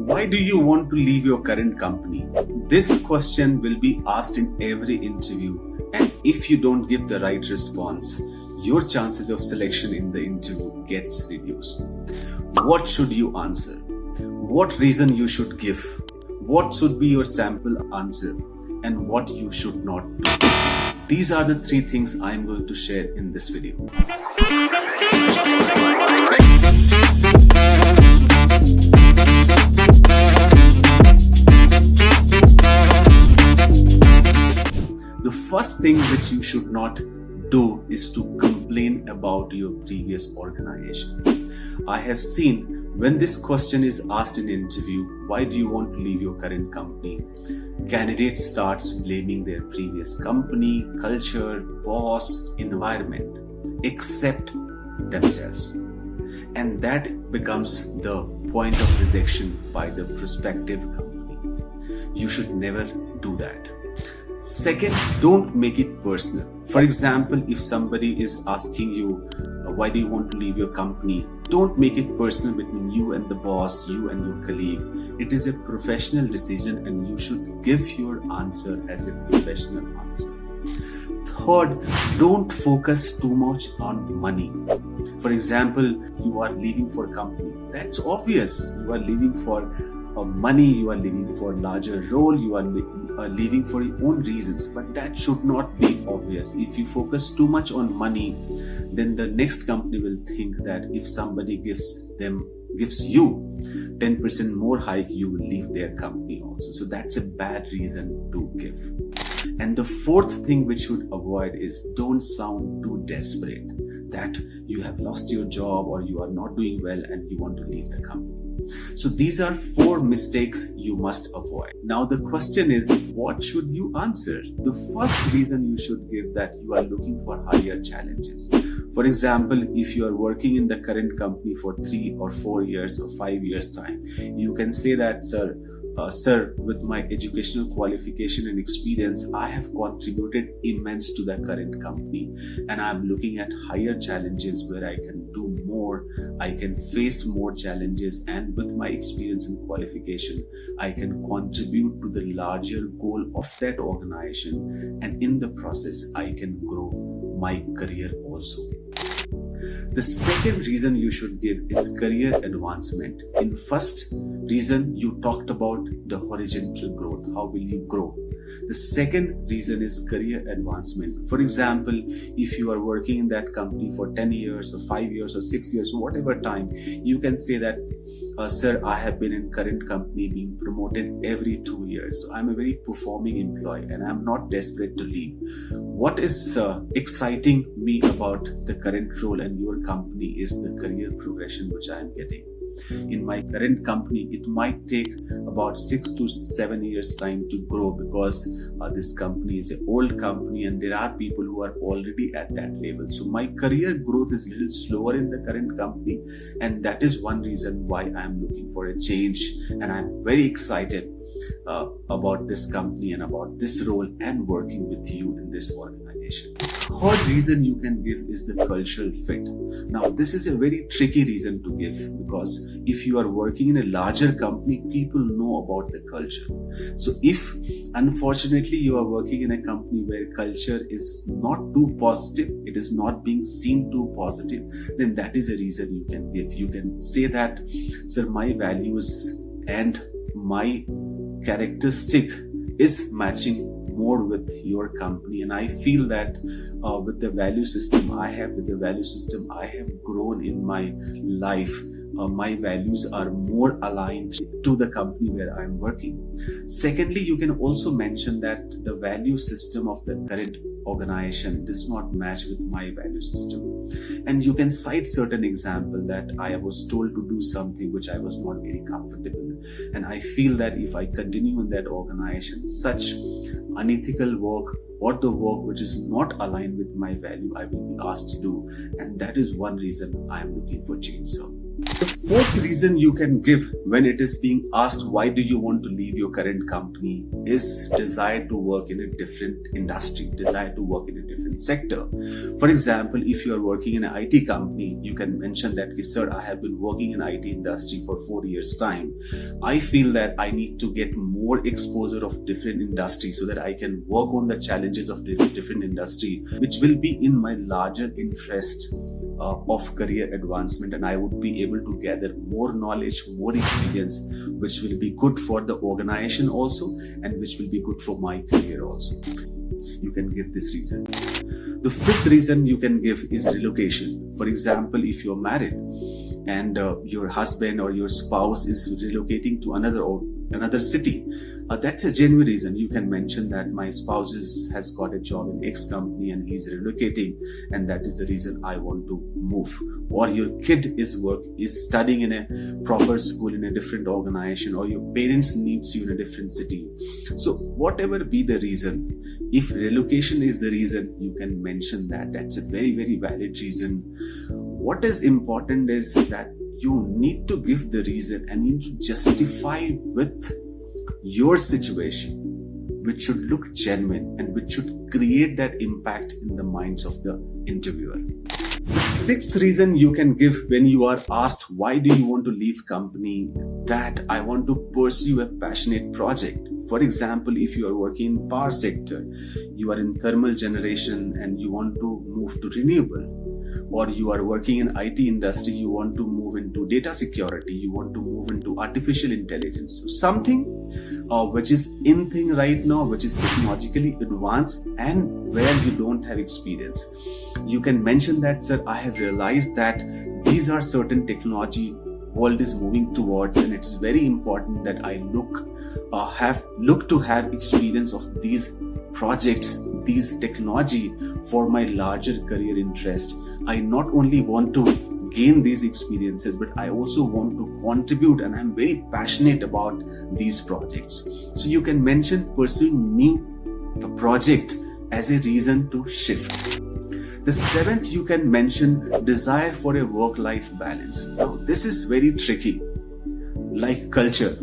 Why do you want to leave your current company? This question will be asked in every interview, and if you don't give the right response, your chances of selection in the interview gets reduced. What should you answer? What reason you should give? What should be your sample answer? And what you should not do? These are the 3 things I am going to share in this video. The first thing which you should not do is to complain about your previous organization. I have seen when this question is asked in an interview, why do you want to leave your current company? Candidate starts blaming their previous company, culture, boss, environment, except themselves. And that becomes the point of rejection by the prospective company. You should never do that. Second, don't make it personal. For example, if somebody is asking you, why do you want to leave your company? Don't make it personal between you and the boss, you and your colleague. It is a professional decision and you should give your answer as a professional answer. Third, don't focus too much on money. For example, you are leaving for a company. That's obvious. You are leaving for money, you are leaving for a larger role, you are leaving for your own reasons, but that should not be obvious. If you focus too much on money, then the next company will think that if somebody gives you 10% more hike, you will leave their company also. So that's a bad reason to give. And the fourth thing which you should avoid is don't sound too desperate that you have lost your job or you are not doing well and you want to leave the company. So these are 4 mistakes you must avoid. Now the question is, what should you answer? The first reason you should give that you are looking for higher challenges. For example, if you are working in the current company for 3 or 4 years or 5 years time, you can say that, Sir, with my educational qualification and experience, I have contributed immense to the current company and I'm looking at higher challenges where I can do more, I can face more challenges, and with my experience and qualification, I can contribute to the larger goal of that organization, and in the process, I can grow my career also. The second reason you should give is career advancement. In first reason, you talked about the horizontal growth. How will you grow? The second reason is career advancement. For example, if you are working in that company for 10 years or 5 years or 6 years, whatever time, you can say that, Sir, I have been in current company being promoted every 2 years. So I'm a very performing employee and I'm not desperate to leave. What is exciting me about the current role and your company is the career progression which I am getting. In my current company, it might take about 6 to 7 years time to grow because this company is an old company and there are people who are already at that level. So my career growth is a little slower in the current company, and that is one reason why I am looking for a change, and I'm very excited about this company and about this role and working with you in this organization. Third reason you can give is the cultural fit. Now, this is a very tricky reason to give because if you are working in a larger company, people know about the culture. So if unfortunately you are working in a company where culture is not too positive, it is not being seen too positive, then that is a reason you can give. You can say that, Sir, my values and my characteristic is matching more with your company, and I feel that with the value system I have grown in my life. My values are more aligned to the company where I'm working. Secondly, you can also mention that the value system of the current organization does not match with my value system, and you can cite certain example that I was told to do something which I was not very comfortable, and I feel that if I continue in that organization, such unethical work or the work which is not aligned with my value, I will be asked to do, and that is one reason I am looking for change, sir. The fourth reason you can give when it is being asked why do you want to leave your current company is desire to work in a different industry, desire to work in a different sector. For example, if you are working in an IT company, you can mention that, sir, I have been working in IT industry for 4 years time. I feel that I need to get more exposure of different industries so that I can work on the challenges of different industry, which will be in my larger interest of career advancement, and I would be able to gather more knowledge, more experience, which will be good for the organization also, and which will be good for my career also. You can give this reason. The fifth reason you can give is relocation. For example, if you're married and your husband or your spouse is relocating to another city, that's a genuine reason. You can mention that my spouse has got a job in X company and he's relocating, and that is the reason I want to move. Or your kid is studying in a proper school in a different organization, or your parents needs you in a different city. So whatever be the reason, if relocation is the reason, you can mention that. That's a very, very valid reason. What is important is that you need to give the reason and you need to justify with your situation, which should look genuine and which should create that impact in the minds of the interviewer. The sixth reason you can give when you are asked why do you want to leave company, that I want to pursue a passionate project. For example, if you are working in power sector, you are in thermal generation and you want to move to renewable, or you are working in IT industry, you want to move into data security, you want to move into artificial intelligence, something which is in thing right now, which is technologically advanced and where you don't have experience. You can mention that, sir, I have realized that these are certain technology world is moving towards, and it's very important that I look to have experience of these projects, these technology for my larger career interest. I not only want to gain these experiences, but I also want to contribute, and I'm very passionate about these projects. So you can mention pursuing new project as a reason to shift. The seventh, you can mention desire for a work-life balance. Now, this is very tricky. Like culture,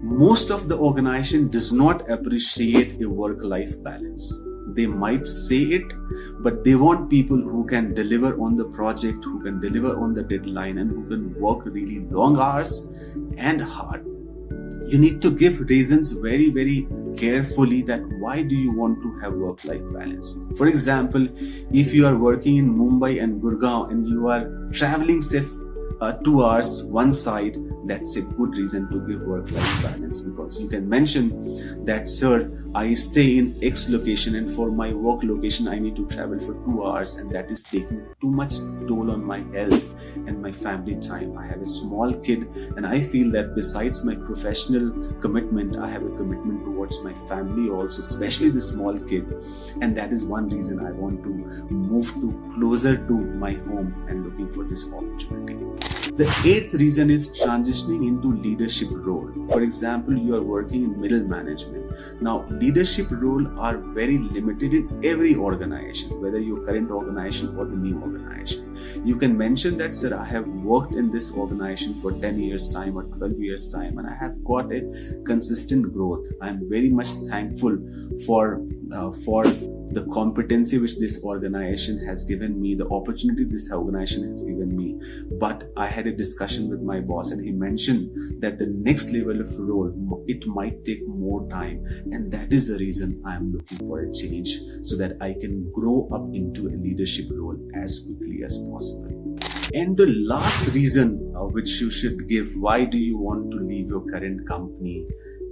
most of the organization does not appreciate a work-life balance. They might say it, but they want people who can deliver on the project, who can deliver on the deadline, and who can work really long hours and hard. You need to give reasons very, very carefully that why do you want to have work-life balance. For example, if you are working in Mumbai and Gurgaon and you are traveling say 2 hours one side, that's a good reason to give work-life balance, because you can mention that, sir, I stay in X location and for my work location I need to travel for 2 hours, and that is taking too much toll on my health and my family time. I have a small kid and I feel that besides my professional commitment, I have a commitment towards my family also, especially the small kid, and that is one reason I want to move closer to my home and looking for this opportunity. The eighth reason is transitioning into leadership role. For example, you are working in middle management. Now, leadership roles are very limited in every organization, whether your current organization or the new organization. You can mention that, sir, I have worked in this organization for 10 years time or 12 years time, and I have got a consistent growth. I am very much thankful for the competency which this organization has given me, the opportunity this organization has given me. But I had a discussion with my boss and he mentioned that the next level of role, it might take more time, and that is the reason I am looking for a change so that I can grow up into a leadership role as quickly as possible. And the last reason which you should give, why do you want to leave your current company,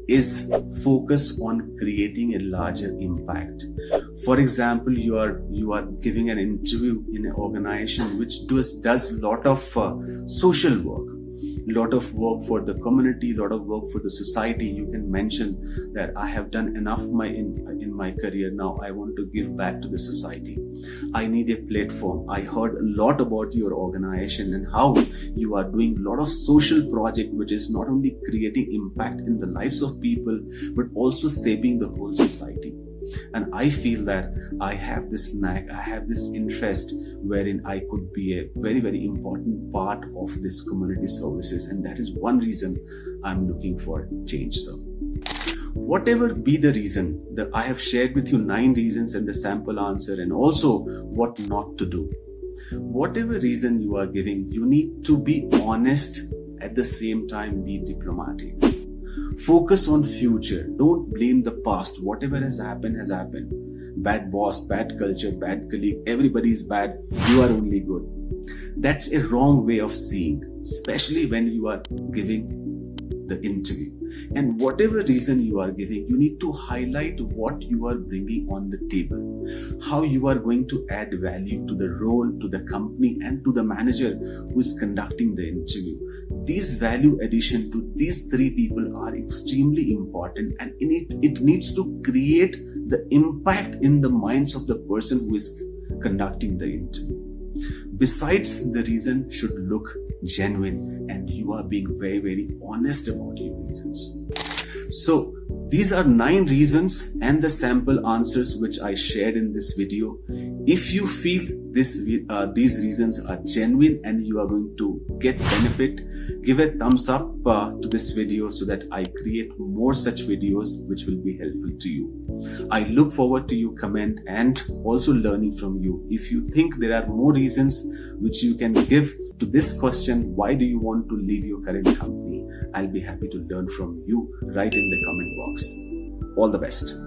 is focus on creating a larger impact. For example, you are giving an interview in an organization which does lot of social work, lot of work for the community, lot of work for the society. You can mention that I have done enough in my career. Now I want to give back to the society. I need a platform. I heard a lot about your organization and how you are doing a lot of social project, which is not only creating impact in the lives of people, but also saving the whole society. And I feel that I have this knack, I have this interest wherein I could be a very, very important part of this community services. And that is one reason I'm looking for change, sir. Whatever be the reason, that I have shared with you 9 reasons and the sample answer, and also what not to do. Whatever reason you are giving, you need to be honest, at the same time be diplomatic. Focus on future. Don't blame the past. Whatever has happened has happened. Bad boss, bad culture, bad colleague, everybody is bad. You are only good. That's a wrong way of seeing, especially when you are giving the interview. And whatever reason you are giving, you need to highlight what you are bringing on the table, how you are going to add value to the role, to the company, and to the manager who is conducting the interview. These value addition to these 3 people are extremely important, and it needs to create the impact in the minds of the person who is conducting the interview. Besides, the reason should look genuine and you are being very, very honest about your reasons. So these are 9 reasons and the sample answers which I shared in this video. If you feel these reasons are genuine and you are going to get benefit, give a thumbs up to this video so that I create more such videos which will be helpful to you. I look forward to your comment and also learning from you. If you think there are more reasons which you can give to this question, why do you want to leave your current company? I'll be happy to learn from you right in the comment box. All the best.